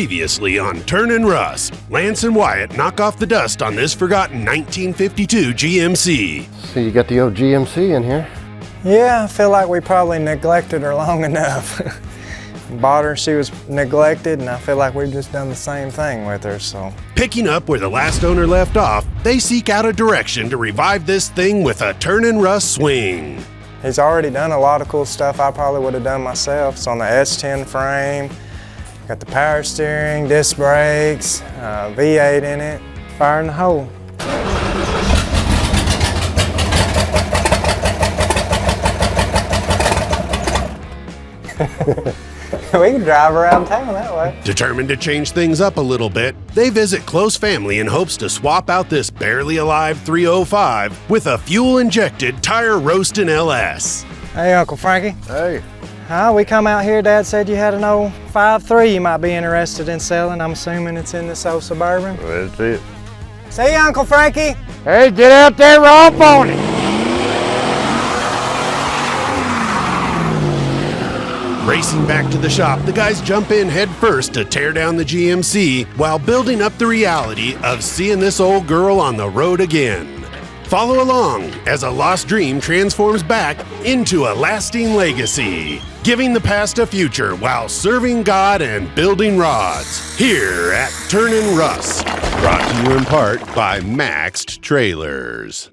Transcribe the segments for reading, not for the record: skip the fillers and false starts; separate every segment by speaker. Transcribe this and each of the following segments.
Speaker 1: Previously on Turnin Rust, Lance and Wyatt knock off the dust on this forgotten 1952 GMC.
Speaker 2: So you got the old GMC in here?
Speaker 3: Yeah, I feel like we probably neglected her long enough. Bought her, she was neglected, and I feel like we've just done the same thing with her, so.
Speaker 1: Picking up where the last owner left off, they seek out a direction to revive this thing with a Turnin Rust swing.
Speaker 3: He's already done a lot of cool stuff I probably would have done myself. It's on the S10 frame, got the power steering, disc brakes, V8 in it, fire in the hole. We can drive around town that way.
Speaker 1: Determined to change things up a little bit, they visit close family in hopes to swap out this barely alive 305 with a fuel-injected tire roasting LS.
Speaker 3: Hey, Uncle Frankie.
Speaker 2: Hey.
Speaker 3: We come out here, Dad said you had an old 5.3 you might be interested in selling. I'm assuming it's in this old Suburban.
Speaker 2: That's it.
Speaker 3: See you, Uncle Frankie.
Speaker 2: Hey, get out there, romp on it.
Speaker 1: Racing back to the shop, the guys jump in head first to tear down the GMC while building up the reality of seeing this old girl on the road again. Follow along as a lost dream transforms back into a lasting legacy, giving the past a future while serving God and building rods. Here at Turnin Rust, brought to you in part by Maxed Trailers.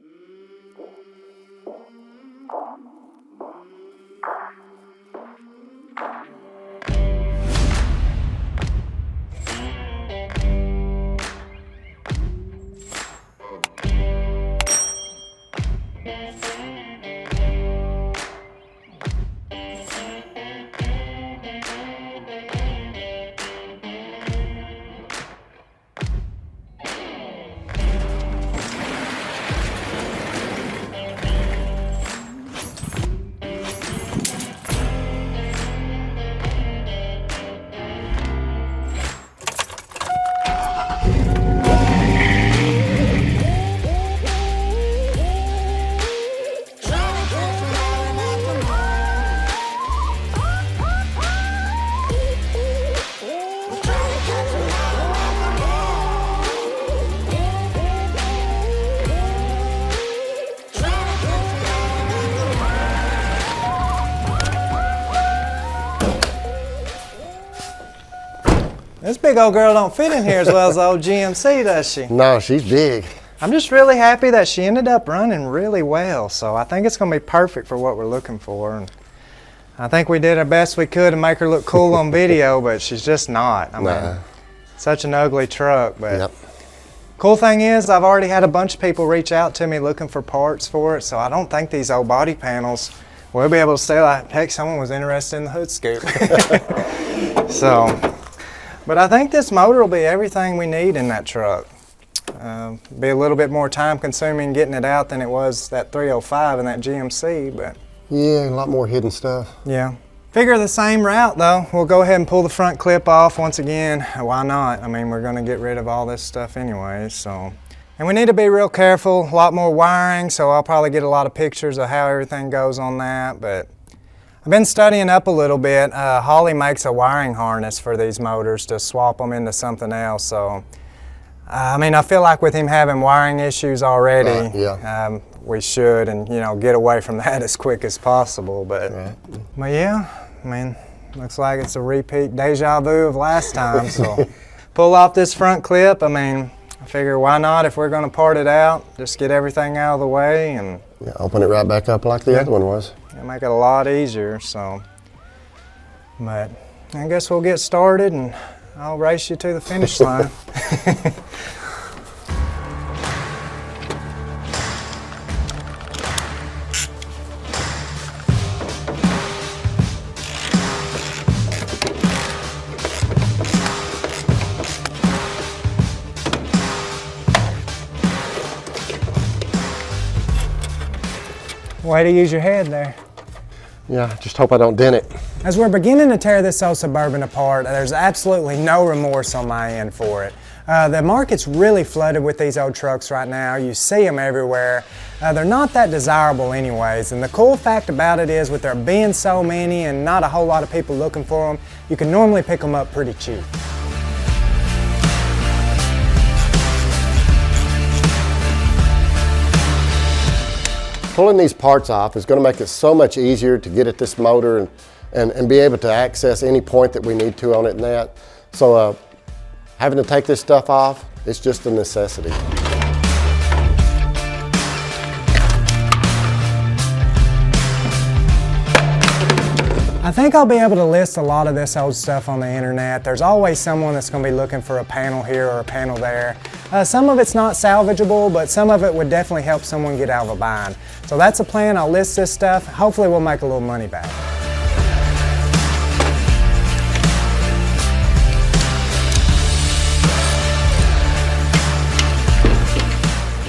Speaker 3: This big old girl don't fit in here as well as the old GMC, does she?
Speaker 2: No, she's big.
Speaker 3: I'm just really happy that she ended up running really well, so I think it's going to be perfect for what we're looking for. And I think we did our best we could to make her look cool on video, but she's just not. I mean, such an ugly truck, but
Speaker 2: Yep.
Speaker 3: Cool thing is I've already had a bunch of people reach out to me looking for parts for it, so I don't think these old body panels will be able to say like, heck, someone was interested in the hood scoop. So. But I think this motor will be everything we need in that truck. Be a little bit more time consuming getting it out than it was that 305 and that GMC, but.
Speaker 2: Yeah, a lot more hidden stuff.
Speaker 3: Yeah. Figure the same route though. We'll go ahead and pull the front clip off once again. Why not? I mean, we're gonna get rid of all this stuff anyway, so. And we need to be real careful, a lot more wiring, so I'll probably get a lot of pictures of how everything goes on that, but. I've been studying up a little bit. Holly makes a wiring harness for these motors to swap them into something else. So, I mean, I feel like with him having wiring issues already, we should, and you know, get away from that as quick as possible. But yeah, I mean, looks like it's a repeat deja vu of last time. So, pull off this front clip. I mean, I figure why not if we're going to part it out? Just get everything out of the way and
Speaker 2: Open it right back up like the other one was.
Speaker 3: It'll make it a lot easier, so. But I guess we'll get started and I'll race you to the finish line. Way to use your head there.
Speaker 2: Yeah, just hope I don't dent it.
Speaker 3: As we're beginning to tear this old Suburban apart, there's absolutely no remorse on my end for it. The market's really flooded with these old trucks right now. You see them everywhere. They're not that desirable anyways, and the cool fact about it is with there being so many and not a whole lot of people looking for them, you can normally pick them up pretty cheap.
Speaker 2: Pulling these parts off is going to make it so much easier to get at this motor and be able to access any point that we need to on it and that. So having to take this stuff off, it's just a necessity.
Speaker 3: I think I'll be able to list a lot of this old stuff on the internet. There's always someone that's going to be looking for a panel here or a panel there. Some of it's not salvageable, but some of it would definitely help someone get out of a bind. So that's a plan. I'll list this stuff. Hopefully we'll make a little money back.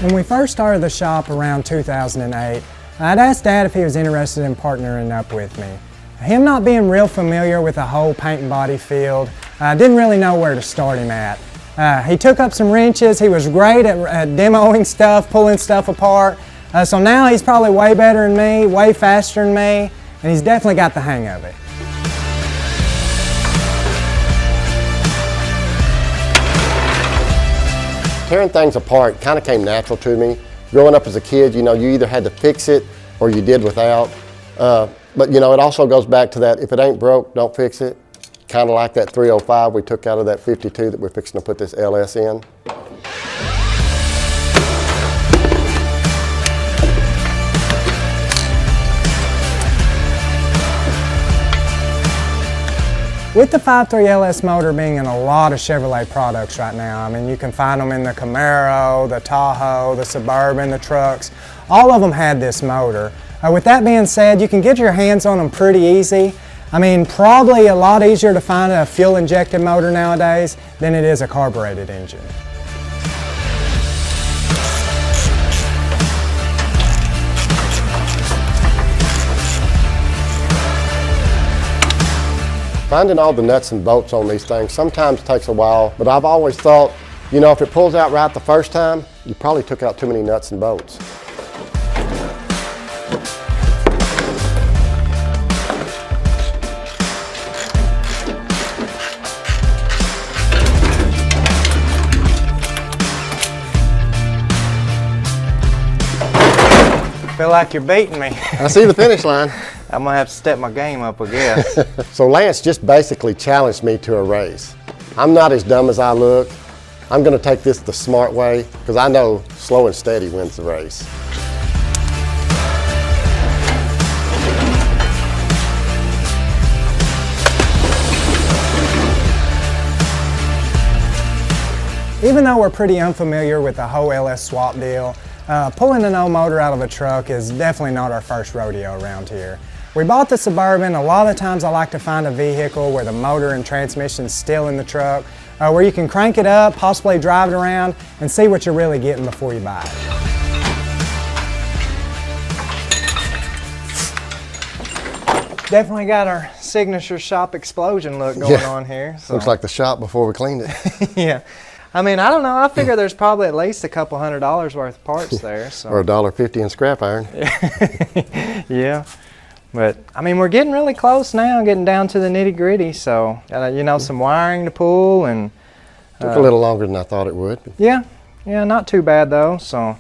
Speaker 3: When we first started the shop around 2008, I'd asked Dad if he was interested in partnering up with me. Him not being real familiar with the whole paint and body field, I didn't really know where to start him at. He took up some wrenches, he was great at demoing stuff, pulling stuff apart. So now he's probably way better than me, way faster than me, and he's definitely got the hang of it.
Speaker 2: Tearing things apart kind of came natural to me. Growing up as a kid, you know, you either had to fix it or you did without. But you know, it also goes back to that, if it ain't broke, don't fix it. Kind of like that 305 we took out of that 52 that we're fixing to put this LS in.
Speaker 3: With the 5.3 LS motor being in a lot of Chevrolet products right now, I mean, you can find them in the Camaro, the Tahoe, the Suburban, the trucks. All of them had this motor. With that being said, you can get your hands on them pretty easy. I mean, probably a lot easier to find a fuel-injected motor nowadays than it is a carbureted engine.
Speaker 2: Finding all the nuts and bolts on these things sometimes takes a while, but I've always thought, you know, if it pulls out right the first time, you probably took out too many nuts and bolts.
Speaker 3: Feel like you're beating me.
Speaker 2: I see the finish line.
Speaker 3: I'm gonna have to step my game up, I guess.
Speaker 2: So Lance just basically challenged me to a race. I'm not as dumb as I look. I'm gonna take this the smart way, because I know slow and steady wins the race.
Speaker 3: Even though we're pretty unfamiliar with the whole LS swap deal, pulling an old motor out of a truck is definitely not our first rodeo around here. We bought the Suburban. A lot of times I like to find a vehicle where the motor and transmission's still in the truck, where you can crank it up, possibly drive it around, and see what you're really getting before you buy it. Definitely got our signature shop explosion look going on here. So.
Speaker 2: Looks like the shop before we cleaned it.
Speaker 3: Yeah. I mean, I don't know. I figure there's probably at least a couple $100 worth of parts there. So.
Speaker 2: Or $1.50 in scrap iron.
Speaker 3: Yeah. But, I mean, we're getting really close now, getting down to the nitty-gritty. So, you know, some wiring to pull and...
Speaker 2: Took a little longer than I thought it would.
Speaker 3: Yeah. Yeah, not too bad, though. So,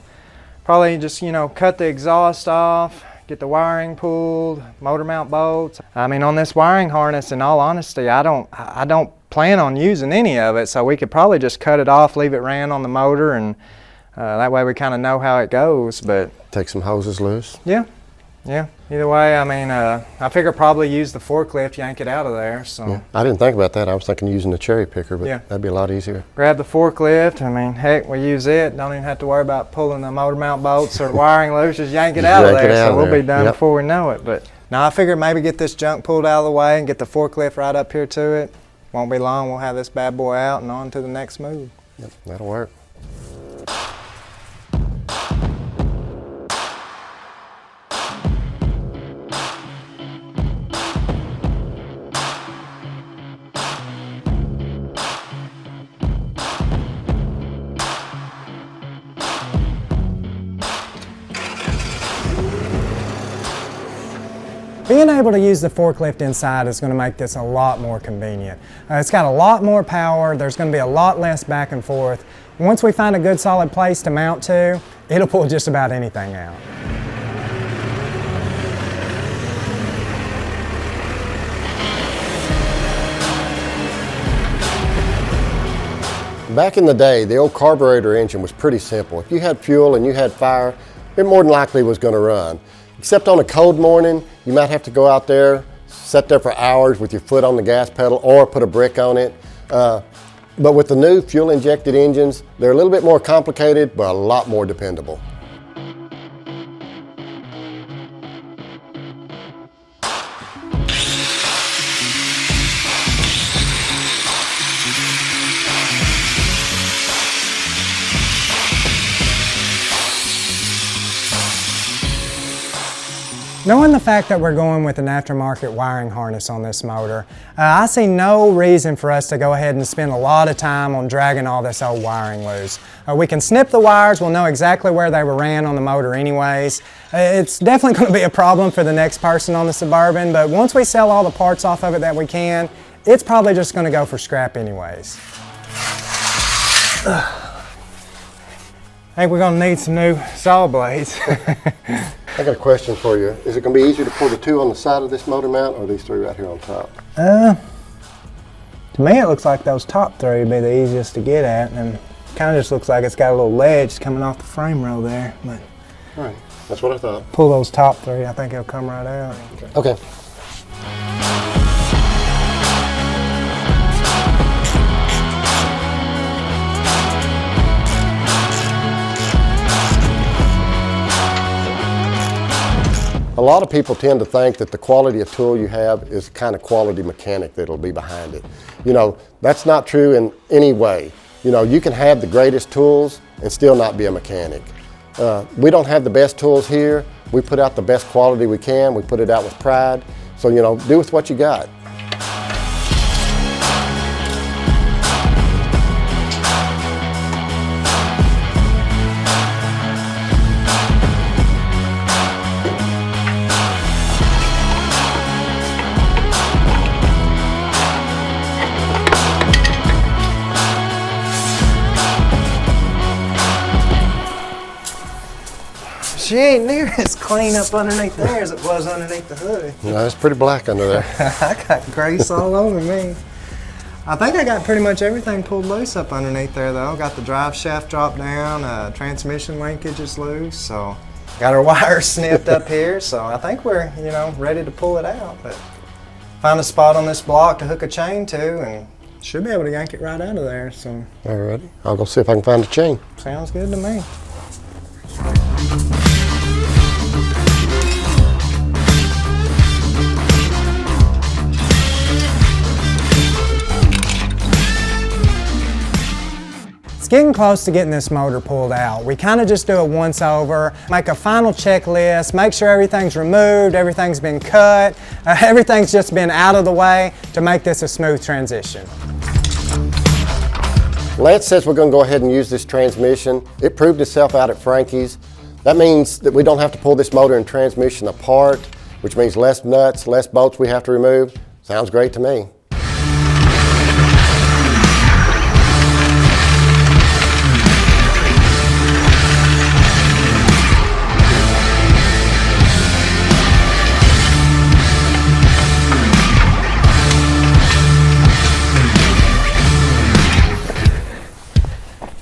Speaker 3: probably just, you know, cut the exhaust off, get the wiring pulled, motor mount bolts. I mean, on this wiring harness, in all honesty, I don't plan on using any of it, so we could probably just cut it off, leave it ran on the motor, and that way we kind of know how it goes. But
Speaker 2: take some hoses loose.
Speaker 3: Yeah. Either way, I mean, I figure probably use the forklift, yank it out of there. So
Speaker 2: yeah. I didn't think about that. I was thinking using the cherry picker, but
Speaker 3: yeah,
Speaker 2: that'd be a lot easier.
Speaker 3: Grab the forklift. I mean, heck, we use it. Don't even have to worry about pulling the motor mount bolts or wiring loose. Just yank it out of there. So we'll be done before we know it. But now I figured maybe get this junk pulled out of the way and get the forklift right up here to it. Won't be long. We'll have this bad boy out and on to the next move.
Speaker 2: Yep, that'll work.
Speaker 3: Being able to use the forklift inside is going to make this a lot more convenient. It's got a lot more power, there's going to be a lot less back and forth. Once we find a good solid place to mount to, it'll pull just about anything out.
Speaker 2: Back in the day, the old carburetor engine was pretty simple. If you had fuel and you had fire, it more than likely was going to run. Except on a cold morning, you might have to go out there, sit there for hours with your foot on the gas pedal or put a brick on it. But with the new fuel-injected engines, they're a little bit more complicated, but a lot more dependable.
Speaker 3: Knowing the fact that we're going with an aftermarket wiring harness on this motor, I see no reason for us to go ahead and spend a lot of time on dragging all this old wiring loose. We can snip the wires, we'll know exactly where they were ran on the motor anyways. It's definitely going to be a problem for the next person on the Suburban, but once we sell all the parts off of it that we can, it's probably just going to go for scrap anyways. I think we're going to need some new saw blades.
Speaker 2: I got a question for you. Is it going to be easier to pull the two on the side of this motor mount or these three right here on top?
Speaker 3: To me it looks like those top three would be the easiest to get at, and it kind of just looks like it's got a little ledge coming off the frame rail there. But
Speaker 2: right, that's what I thought.
Speaker 3: Pull those top three, I think it'll come right out.
Speaker 2: Okay. A lot of people tend to think that the quality of tool you have is the kind of quality mechanic that'll be behind it. You know, that's not true in any way. You know, you can have the greatest tools and still not be a mechanic. We don't have the best tools here. We put out the best quality we can. We put it out with pride. So, you know, do with what you got.
Speaker 3: She ain't near as clean up underneath there as it was underneath the hood.
Speaker 2: No, it's pretty black under there.
Speaker 3: I got grease all over me. I think I got pretty much everything pulled loose up underneath there though. Got the drive shaft dropped down, transmission linkage is loose, so got our wires snipped up here, so I think we're, you know, ready to pull it out. But find a spot on this block to hook a chain to and should be able to yank it right out of there. So
Speaker 2: Alrighty, I'll go see if I can find a chain.
Speaker 3: Sounds good to me. Getting close to getting this motor pulled out. We kind of just do it once over, make a final checklist, make sure everything's removed, everything's been cut, everything's just been out of the way to make this a smooth transition.
Speaker 2: Lance says we're going to go ahead and use this transmission. It proved itself out at Frankie's. That means that we don't have to pull this motor and transmission apart, which means less nuts, less bolts we have to remove. Sounds great to me.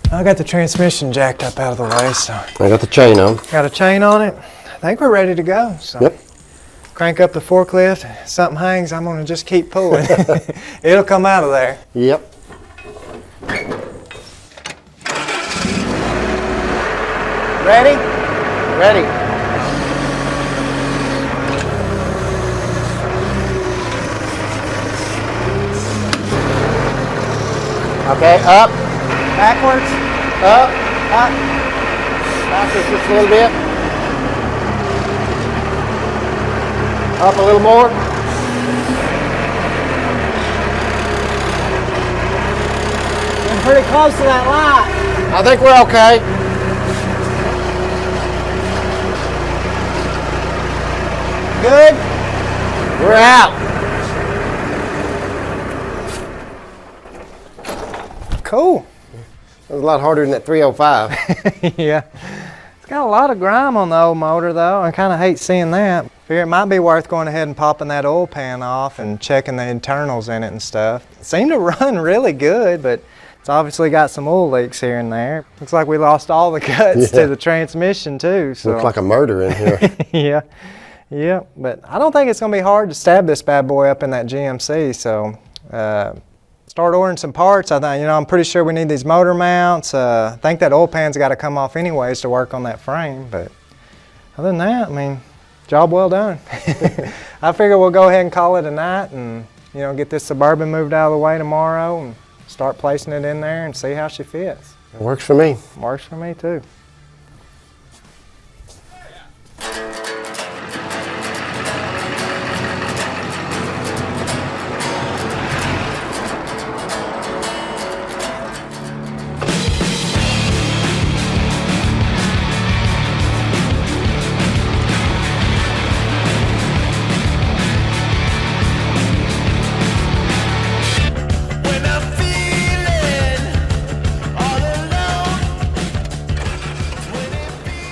Speaker 3: I got the transmission jacked up out of the way, so.
Speaker 2: I got the chain on.
Speaker 3: Got a chain on it. I think we're ready to go. So.
Speaker 2: Yep.
Speaker 3: Crank up the forklift. If something hangs, I'm gonna just keep pulling. It'll come out of there.
Speaker 2: Yep.
Speaker 3: Ready?
Speaker 2: Ready. Okay, up.
Speaker 3: Backwards.
Speaker 2: Up, up, backwards just a little bit. Up a little more.
Speaker 3: Getting pretty close to that light.
Speaker 2: I think we're okay.
Speaker 3: Good?
Speaker 2: We're out.
Speaker 3: Cool.
Speaker 2: That was a lot harder than that 305.
Speaker 3: Yeah. It's got a lot of grime on the old motor though. I kind of hate seeing that. Figure it might be worth going ahead and popping that oil pan off and checking the internals in it and stuff. It seemed to run really good, but It's obviously got some oil leaks here and there. Looks like we lost all the guts to the transmission too. So.
Speaker 2: Looks like a murder in here.
Speaker 3: Yeah, but I don't think it's going to be hard to stab this bad boy up in that GMC. So start ordering some parts. I'm pretty sure we need these motor mounts. I think that oil pan's got to come off anyways to work on that frame. But other than that, I mean, job well done. I figure we'll go ahead and call it a night and get this Suburban moved out of the way tomorrow and start placing it in there and see how she fits.
Speaker 2: It works for me.
Speaker 3: Works for me too.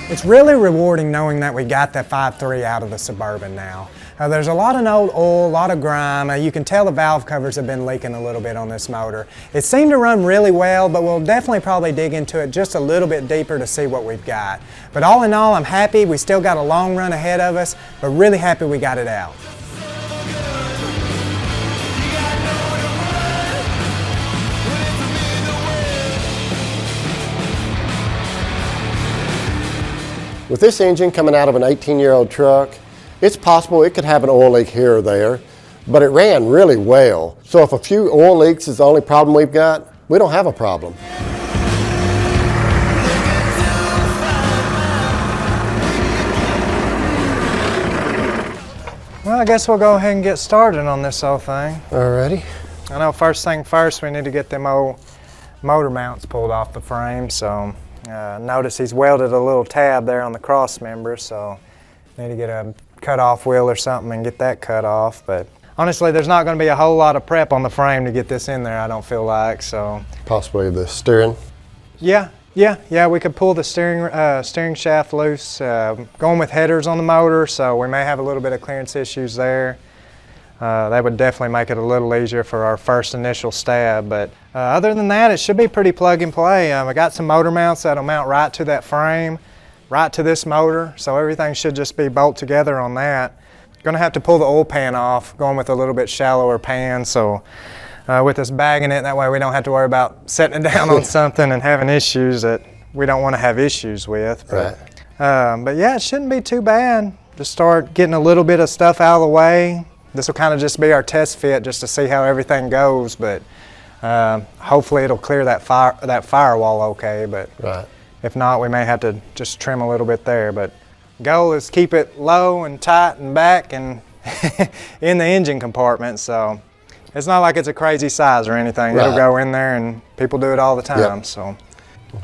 Speaker 3: It's really rewarding knowing that we got that 5.3 out of the Suburban now. There's a lot of old oil, a lot of grime. You can tell the valve covers have been leaking a little bit on this motor. It seemed to run really well, but we'll definitely probably dig into it just a little bit deeper to see what we've got. But all in all, I'm happy. We still got a long run ahead of us, but really happy we got it out.
Speaker 2: With this engine coming out of an 18-year-old truck, it's possible it could have an oil leak here or there, but it ran really well. So if a few oil leaks is the only problem we've got, we don't have a problem.
Speaker 3: Well, I guess we'll go ahead and get started on this whole thing.
Speaker 2: Alrighty.
Speaker 3: I know first thing first, we need to get them old motor mounts pulled off the frame. So notice he's welded a little tab there on the cross member, so need to get a cut-off wheel or something and get that cut off. But honestly, there's not going to be a whole lot of prep on the frame to get this in there, I don't feel like. So
Speaker 2: possibly the steering.
Speaker 3: Yeah, we could pull the steering shaft loose, going with headers on the motor, so we may have a little bit of clearance issues there. That would definitely make it a little easier for our first initial stab, but other than that, it should be pretty plug and play. I got some motor mounts that'll mount right to that frame, right to this motor, so everything should just be bolt together on that. Gonna have to pull the oil pan off, going with a little bit shallower pan, so with us bagging it, that way we don't have to worry about setting it down on something and having issues that we don't want to have issues with. But, but yeah, it shouldn't be too bad. Just start getting a little bit of stuff out of the way. This will kind of just be our test fit just to see how everything goes, but hopefully it'll clear that firewall okay, but if not, we may have to just trim a little bit there. But goal is keep it low and tight and back and in the engine compartment, so it's not like it's a crazy size or anything. It'll go in there and people do it all the time. So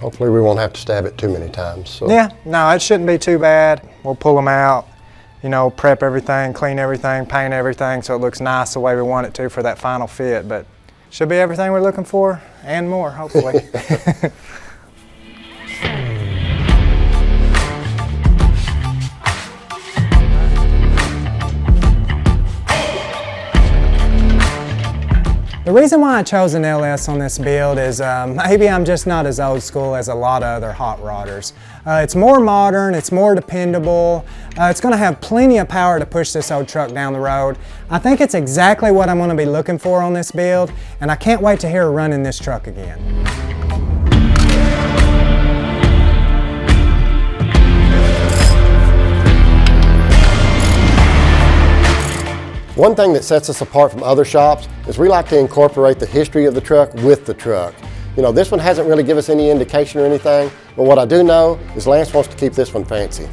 Speaker 2: hopefully we won't have to stab it too many times. So.
Speaker 3: Yeah, no, it shouldn't be too bad. We'll pull them out, prep everything, clean everything, paint everything so it looks nice the way we want it to for that final fit. But should be everything we're looking for and more, hopefully. The reason why I chose an LS on this build is maybe I'm just not as old school as a lot of other hot rodders. It's more modern, it's more dependable, it's going to have plenty of power to push this old truck down the road. I think it's exactly what I'm going to be looking for on this build, and I can't wait to hear her running this truck again.
Speaker 2: One thing that sets us apart from other shops is we like to incorporate the history of the truck with the truck. This one hasn't really given us any indication or anything, but what I do know is Lance wants to keep this one fancy.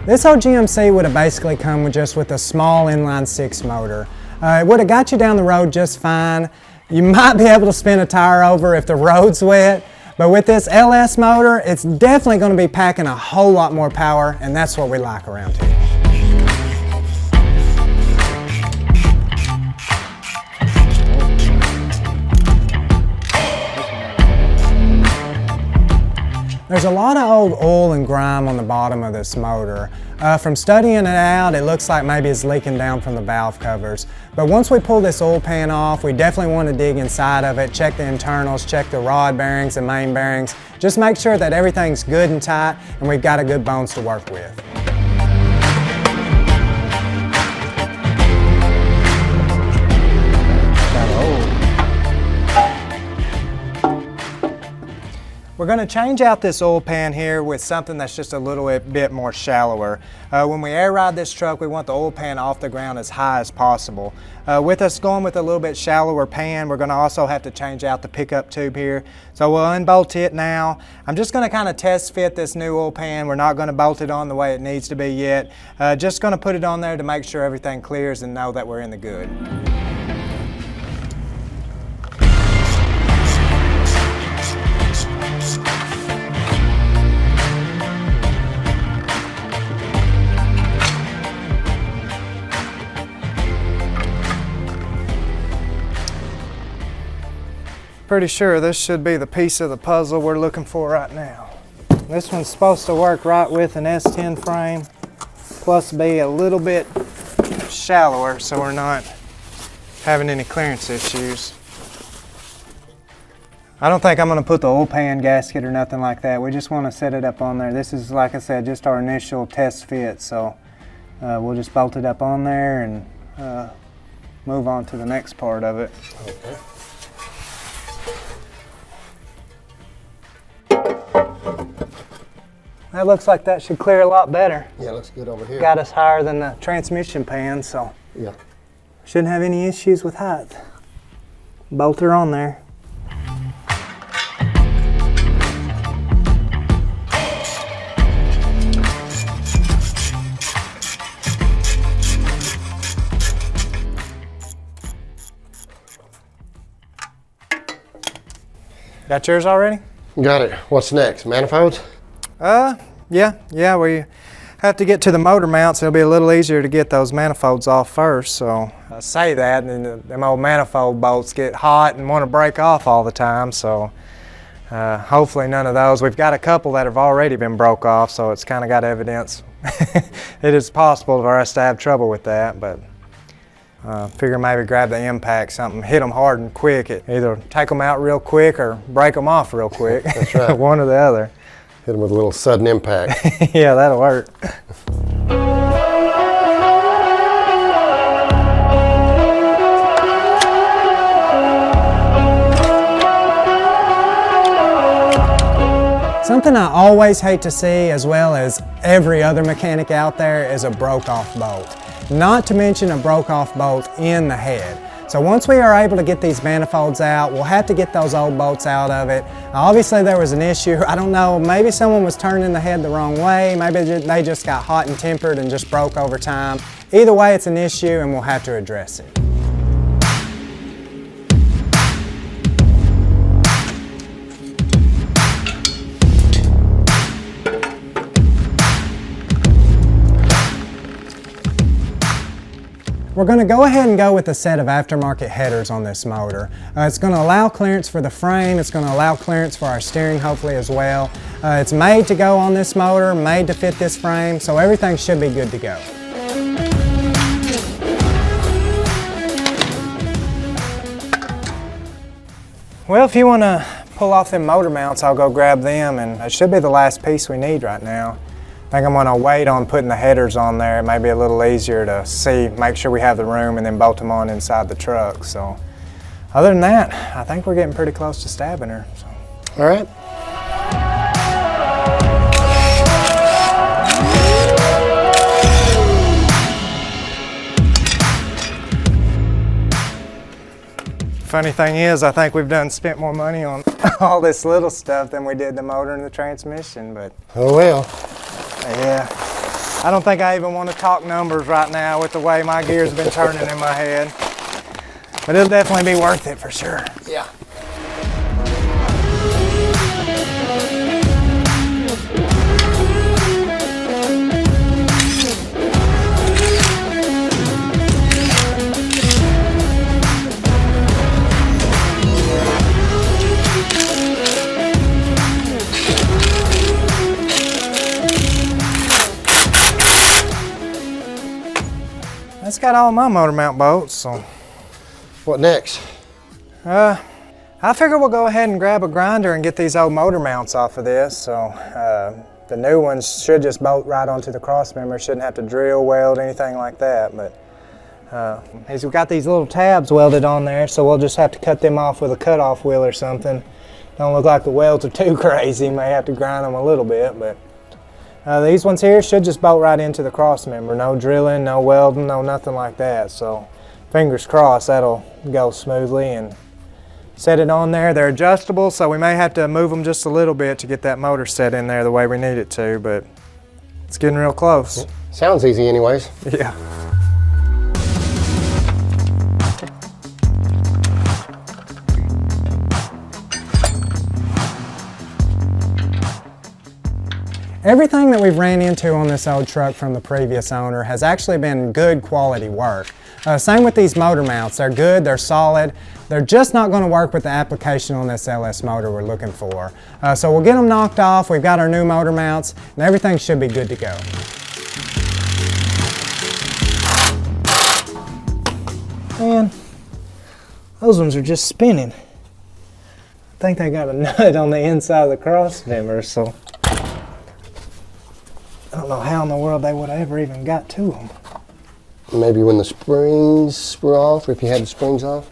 Speaker 3: This old GMC would have basically come with just with a small inline 6 motor. It would have got you down the road just fine. You might be able to spin a tire over if the road's wet, but with this LS motor, it's definitely going to be packing a whole lot more power, and that's what we like around here. There's a lot of old oil and grime on the bottom of this motor. From studying it out, it looks like maybe it's leaking down from the valve covers. But once we pull this oil pan off, we definitely want to dig inside of it, check the internals, check the rod bearings and main bearings. Just make sure that everything's good and tight and we've got a good bones to work with. We're going to change out this oil pan here with something that's just a little bit more shallower. When we air ride this truck, we want the oil pan off the ground as high as possible. With us going with a little bit shallower pan, we're going to also have to change out the pickup tube here. So we'll unbolt it now. I'm just going to kind of test fit this new oil pan. We're not going to bolt it on the way it needs to be yet. Just going to put it on there to make sure everything clears and know that we're in the good. Pretty sure this should be the piece of the puzzle we're looking for right now. This one's supposed to work right with an S10 frame, plus be a little bit shallower so we're not having any clearance issues. I don't think I'm going to put the oil pan gasket or nothing like that. We just want to set it up on there. This is, like I said, just our initial test fit, so we'll just bolt it up on there and move on to the next part of it.
Speaker 2: Okay.
Speaker 3: That looks like that should clear a lot better.
Speaker 2: Yeah, it looks good over here.
Speaker 3: Got us higher than the transmission pan, so
Speaker 2: Yeah.
Speaker 3: shouldn't have any issues with height. Bolt her on there. Got yours already?
Speaker 2: Got it. What's next? Manifolds?
Speaker 3: Yeah, we have to get to the motor mounts. It'll be a little easier to get those manifolds off first, so I say that, and them old manifold bolts get hot and want to break off all the time, so hopefully none of those. We've got a couple that have already been broke off, so it's kind of got evidence. It is possible for us to have trouble with that, but figure maybe grab the impact, something, hit them hard and quick. Either take them out real quick or break them off real quick.
Speaker 2: That's right.
Speaker 3: One or the other.
Speaker 2: Hit them with a little sudden impact.
Speaker 3: Yeah, that'll work. Something I always hate to see, as well as every other mechanic out there, is a broke-off bolt. Not to mention a broke-off bolt in the head. So once we are able to get these manifolds out, we'll have to get those old bolts out of it. Obviously there was an issue, I don't know, maybe someone was turning the head the wrong way, maybe they just got hot and tempered and just broke over time. Either way, it's an issue and we'll have to address it. We're going to go ahead and go with a set of aftermarket headers on this motor. It's going to allow clearance for the frame, it's going to allow clearance for our steering hopefully as well. It's made to go on this motor, made to fit this frame, so everything should be good to go. Well, if you want to pull off them motor mounts, I'll go grab them, and it should be the last piece we need right now. I think I'm going to wait on putting the headers on there. It may be a little easier to see, make sure we have the room, and then bolt them on inside the truck. So, other than that, I think we're getting pretty close to stabbing her. So.
Speaker 2: All right.
Speaker 3: Funny thing is, I think we've spent more money on all this little stuff than we did the motor and the transmission, but.
Speaker 2: Oh well.
Speaker 3: Yeah, I don't think I even want to talk numbers right now with the way my gears have been turning in my head. But it'll definitely be worth it for sure.
Speaker 2: Yeah.
Speaker 3: got all my motor mount bolts, so.
Speaker 2: What next?
Speaker 3: I figure we'll go ahead and grab a grinder and get these old motor mounts off of this. So the new ones should just bolt right onto the cross member. Shouldn't have to drill, weld, anything like that. But we've got these little tabs welded on there, so we'll just have to cut them off with a cut-off wheel or something. Don't look like the welds are too crazy. May have to grind them a little bit, but these ones here should just bolt right into the cross member. No drilling, no welding, no nothing like that. So fingers crossed that'll go smoothly and set it on there. They're adjustable, so we may have to move them just a little bit to get that motor set in there the way we need it to, but it's getting real close.
Speaker 2: Sounds easy anyways.
Speaker 3: Yeah. Everything that we've ran into on this old truck from the previous owner has actually been good quality work. Same with these motor mounts. They're good, they're solid. They're just not going to work with the application on this LS motor we're looking for. So we'll get them knocked off. We've got our new motor mounts, and everything should be good to go. Man, those ones are just spinning. I think they got a nut on the inside of the cross member, so I don't know how in the world they would have ever even got to them.
Speaker 2: Maybe when the springs were off, or if you had the springs off?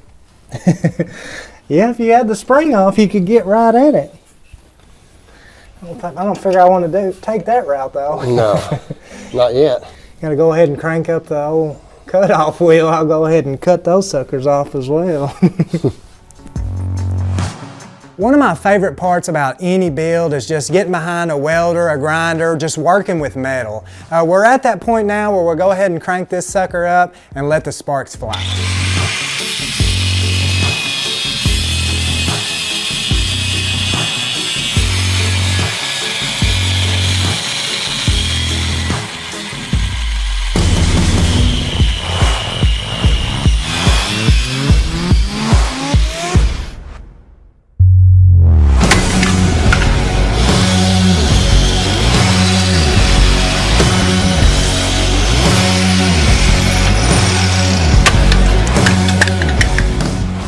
Speaker 3: Yeah, if you had the spring off, you could get right at it. I don't figure I want to take that route though.
Speaker 2: No, not yet.
Speaker 3: Got to go ahead and crank up the old cut-off wheel. I'll go ahead and cut those suckers off as well. One of my favorite parts about any build is just getting behind a welder, a grinder, just working with metal. We're at that point now where we'll go ahead and crank this sucker up and let the sparks fly.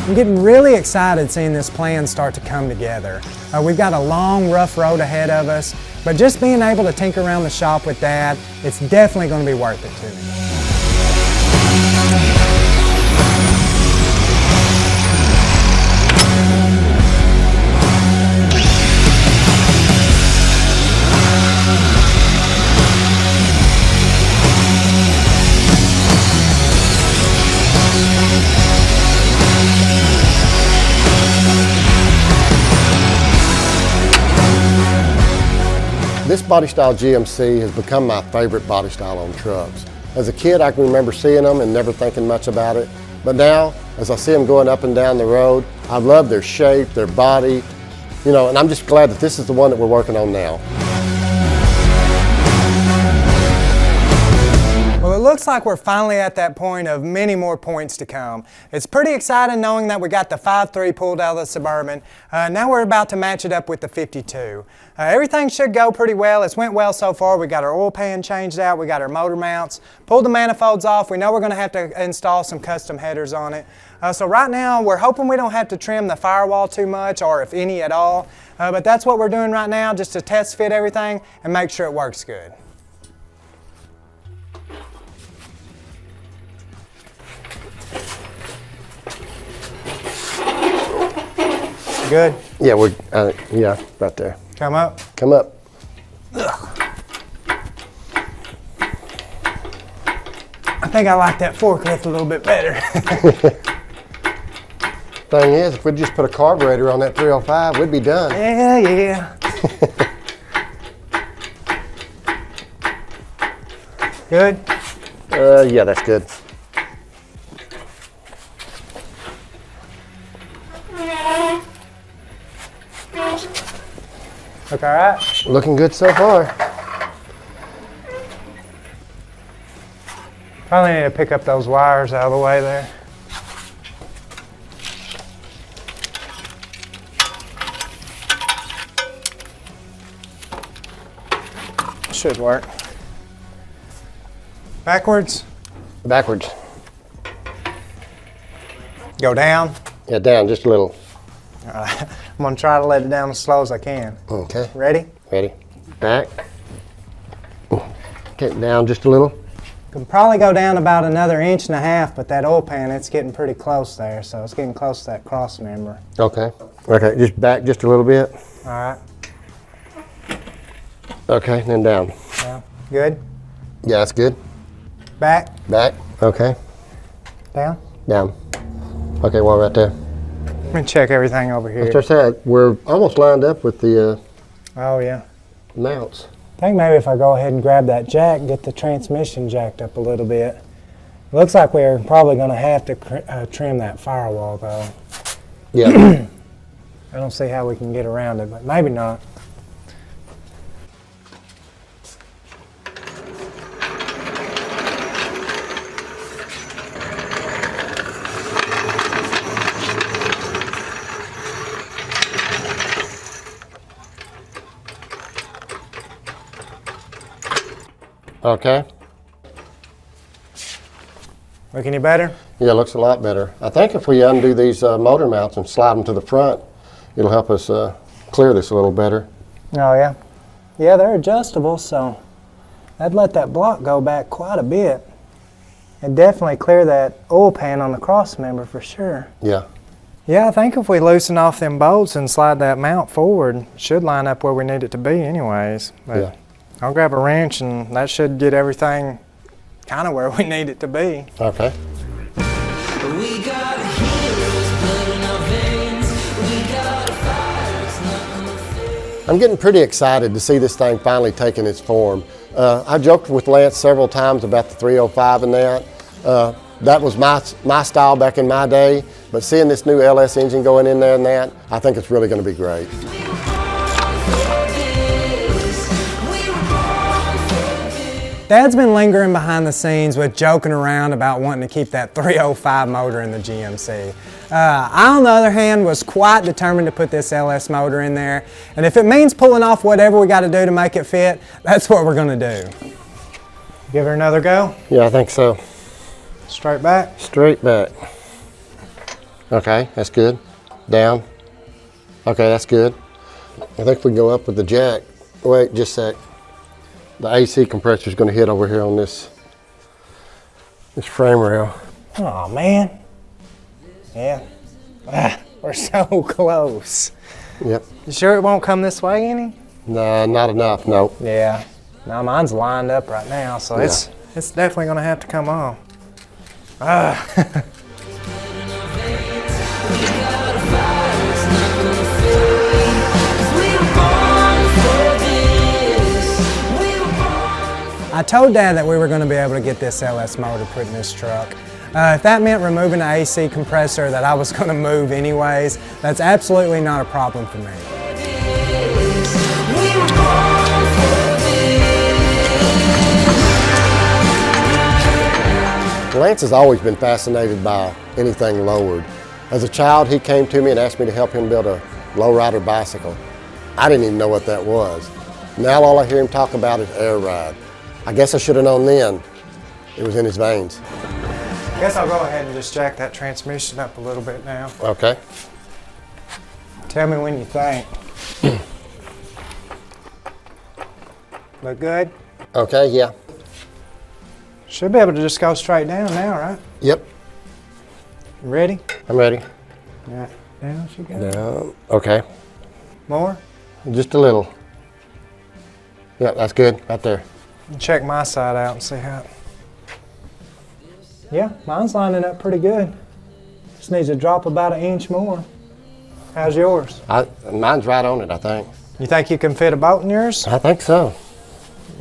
Speaker 3: I'm getting really excited seeing this plan start to come together. We've got a long, rough road ahead of us, but just being able to tinker around the shop with Dad, it's definitely going to be worth it to me.
Speaker 2: This body style GMC has become my favorite body style on trucks. As a kid, I can remember seeing them and never thinking much about it. But now, as I see them going up and down the road, I love their shape, their body, and I'm just glad that this is the one that we're working on now.
Speaker 3: Well, it looks like we're finally at that point of many more points to come. It's pretty exciting knowing that we got the 5.3 pulled out of the Suburban. Now we're about to match it up with the 52. Everything should go pretty well. It's went well so far. We got our oil pan changed out. We got our motor mounts. Pulled the manifolds off. We know we're going to have to install some custom headers on it. So right now we're hoping we don't have to trim the firewall too much, or if any at all. But that's what we're doing right now, just to test fit everything and make sure it works good. Good?
Speaker 2: Yeah, yeah, right there.
Speaker 3: Come up?
Speaker 2: Come up.
Speaker 3: Ugh. I think I like that forklift a little bit better.
Speaker 2: Thing is, if we just put a carburetor on that 305, we'd be done.
Speaker 3: Yeah. Good?
Speaker 2: Yeah, that's good.
Speaker 3: Look all right?
Speaker 2: Looking good so far.
Speaker 3: Probably need to pick up those wires out of the way there. Should work. Backwards?
Speaker 2: Backwards.
Speaker 3: Go down?
Speaker 2: Yeah, down just a little.
Speaker 3: All right. I'm gonna try to let it down as slow as I can.
Speaker 2: Okay.
Speaker 3: Ready?
Speaker 2: Ready. Back. Get down just a little.
Speaker 3: Can probably go down about another 1.5 inches, but that oil pan, it's getting pretty close there, so it's getting close to that cross member.
Speaker 2: Okay. Okay, just back just a little bit.
Speaker 3: All right.
Speaker 2: Okay, then down.
Speaker 3: Yeah. Good?
Speaker 2: Yeah, that's good.
Speaker 3: Back?
Speaker 2: Back. Okay.
Speaker 3: Down?
Speaker 2: Down. Okay, well, right there.
Speaker 3: Let me check everything over here.
Speaker 2: That's what I said. We're almost lined up with the
Speaker 3: Oh, yeah.
Speaker 2: mounts.
Speaker 3: I think maybe if I go ahead and grab that jack and get the transmission jacked up a little bit. Looks like we're probably going to have to trim that firewall, though.
Speaker 2: Yeah.
Speaker 3: I don't see how we can get around it, but maybe not.
Speaker 2: Okay.
Speaker 3: Look any better?
Speaker 2: Yeah, it looks a lot better. I think if we undo these motor mounts and slide them to the front, it'll help us clear this a little better.
Speaker 3: Oh, yeah. Yeah, they're adjustable, so I'd let that block go back quite a bit. And definitely clear that oil pan on the cross member for sure.
Speaker 2: Yeah.
Speaker 3: Yeah, I think if we loosen off them bolts and slide that mount forward, it should line up where we need it to be anyways. But
Speaker 2: Yeah.
Speaker 3: I'll grab a wrench and that should get everything kind of where we need it to be.
Speaker 2: Okay.
Speaker 4: We got heroes, blood in our veins. We got a fire, it's not gonna fade.
Speaker 2: I'm getting pretty excited to see this thing finally taking its form. I joked with Lance several times about the 305 and that. That was my style back in my day, but seeing this new LS engine going in there and that, I think it's really going to be great.
Speaker 3: Dad's been lingering behind the scenes with joking around about wanting to keep that 305 motor in the GMC. I, on the other hand, was quite determined to put this LS motor in there, and if it means pulling off whatever we got to do to make it fit, that's what we're going to do. Give her another go.
Speaker 2: Yeah, I think so.
Speaker 3: Straight back.
Speaker 2: Straight back. Okay, that's good. Down. Okay, that's good. I think we can go up with the jack. Wait, just a sec. The AC compressor is going to hit over here on this frame rail.
Speaker 3: Oh man. Yeah. We're so close.
Speaker 2: Yep.
Speaker 3: You sure it won't come this way any?
Speaker 2: Nah, not enough. No.
Speaker 3: Yeah. No, mine's lined up right now, so
Speaker 2: Yeah.
Speaker 3: it's definitely gonna have to come off. I told Dad that we were going to be able to get this LS motor put in this truck. If that meant removing the AC compressor that I was going to move anyways, that's absolutely not a problem for me.
Speaker 2: Lance has always been fascinated by anything lowered. As a child, he came to me and asked me to help him build a lowrider bicycle. I didn't even know what that was. Now all I hear him talk about is air ride. I guess I should have known then. It was in his veins.
Speaker 3: I guess I'll go ahead and just jack that transmission up a little bit now.
Speaker 2: Okay.
Speaker 3: Tell me when you think. Look good?
Speaker 2: Okay, yeah.
Speaker 3: Should be able to just go straight down now, right?
Speaker 2: Yep,
Speaker 3: You ready?
Speaker 2: I'm ready.
Speaker 3: Yeah. Down she goes.
Speaker 2: Down. Okay,
Speaker 3: More?
Speaker 2: just a little. Yep, that's good, right there.
Speaker 3: Check my side out and see how. Yeah, mine's lining up pretty good. Just needs to drop about 1 inch more. How's yours?
Speaker 2: Mine's right on it, I think.
Speaker 3: You think you can fit a bolt in yours?
Speaker 2: I think so.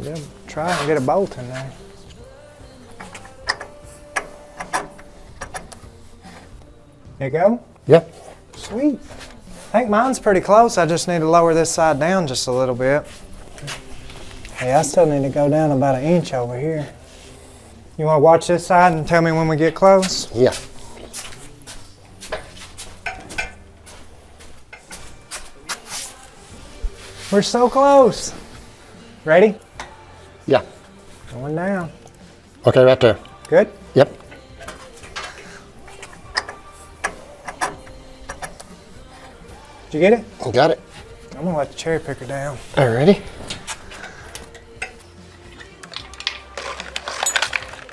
Speaker 3: Yeah, try and get a bolt in there. There you go.
Speaker 2: Yep.
Speaker 3: Sweet. I think mine's pretty close. I just need to lower this side down just a little bit. Hey, I still need to go down about 1 inch over here. You want to watch this side and tell me when we get close?
Speaker 2: Yeah.
Speaker 3: We're so close. Ready?
Speaker 2: Yeah.
Speaker 3: Going down.
Speaker 2: Okay, right there.
Speaker 3: Good?
Speaker 2: Yep.
Speaker 3: Did you get it?
Speaker 2: I got it.
Speaker 3: I'm gonna let the cherry picker down.
Speaker 2: Alrighty.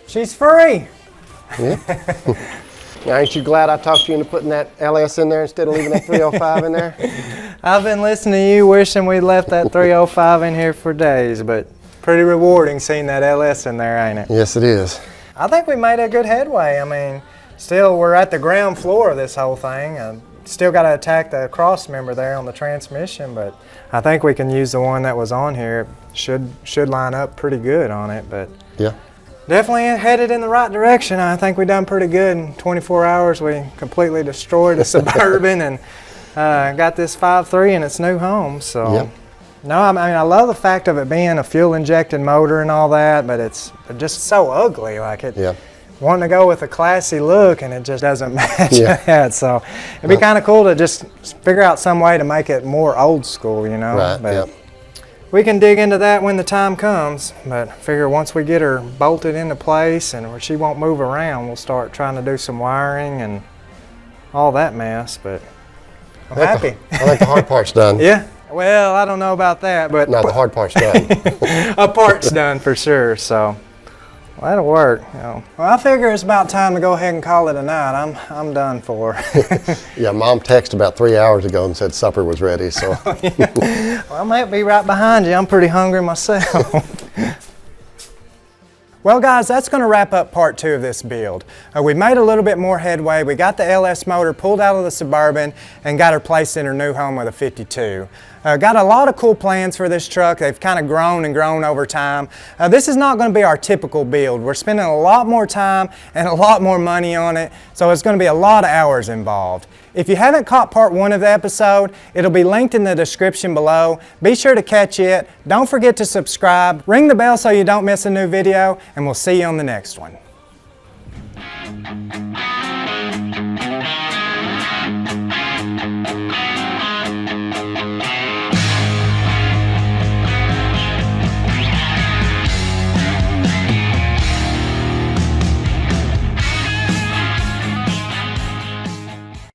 Speaker 3: She's free.
Speaker 2: Yeah. Now, ain't you glad I talked you into putting that LS in there instead of leaving that 305 in there?
Speaker 3: I've been listening to you wishing we'd left that 305 in here for days, but pretty rewarding seeing that LS in there, ain't it?
Speaker 2: Yes, it is.
Speaker 3: I think we made a good headway. I mean, still we're at the ground floor of this whole thing. Still got to attack the cross member there on the transmission, but I think we can use the one that was on here. Should line up pretty good on it, but
Speaker 2: Yeah.
Speaker 3: definitely headed in the right direction. I think we done pretty good. In 24 hours, we completely destroyed a Suburban and got this 5.3 in its new home. So,
Speaker 2: Yep.
Speaker 3: no, I mean, I love the fact of it being a fuel-injected motor and all that, but it's just so ugly. Like it,
Speaker 2: Yeah.
Speaker 3: wanting to go with a classy look, and it just doesn't match
Speaker 2: Yeah.
Speaker 3: that. So, it'd be kind of cool to just figure out some way to make it more old school, you know.
Speaker 2: Right,
Speaker 3: But
Speaker 2: yep.
Speaker 3: we can dig into that when the time comes, but figure once we get her bolted into place and where she won't move around, we'll start trying to do some wiring and all that mess, but I'm happy.
Speaker 2: I think the hard part's done.
Speaker 3: Yeah, well, I don't know about that, but
Speaker 2: No, the hard part's done.
Speaker 3: a part's done for sure, so well, that'll work. You know. Well, I figure it's about time to go ahead and call it a night. I'm done for.
Speaker 2: Yeah, Mom texted about 3 hours ago and said supper was ready, so.
Speaker 3: Well, I might be right behind you. I'm pretty hungry myself. Well, guys, that's going to wrap up part 2 of this build. We made a little bit more headway. We got the LS motor pulled out of the Suburban and got her placed in her new home with a 52. Got a lot of cool plans for this truck. They've kind of grown and grown over time. This is not going to be our typical build. We're spending a lot more time and a lot more money on it, so it's going to be a lot of hours involved. If you haven't caught part 1 of the episode, it'll be linked in the description below. Be sure to catch it. Don't forget to subscribe. Ring the bell so you don't miss a new video, and we'll see you on the next one.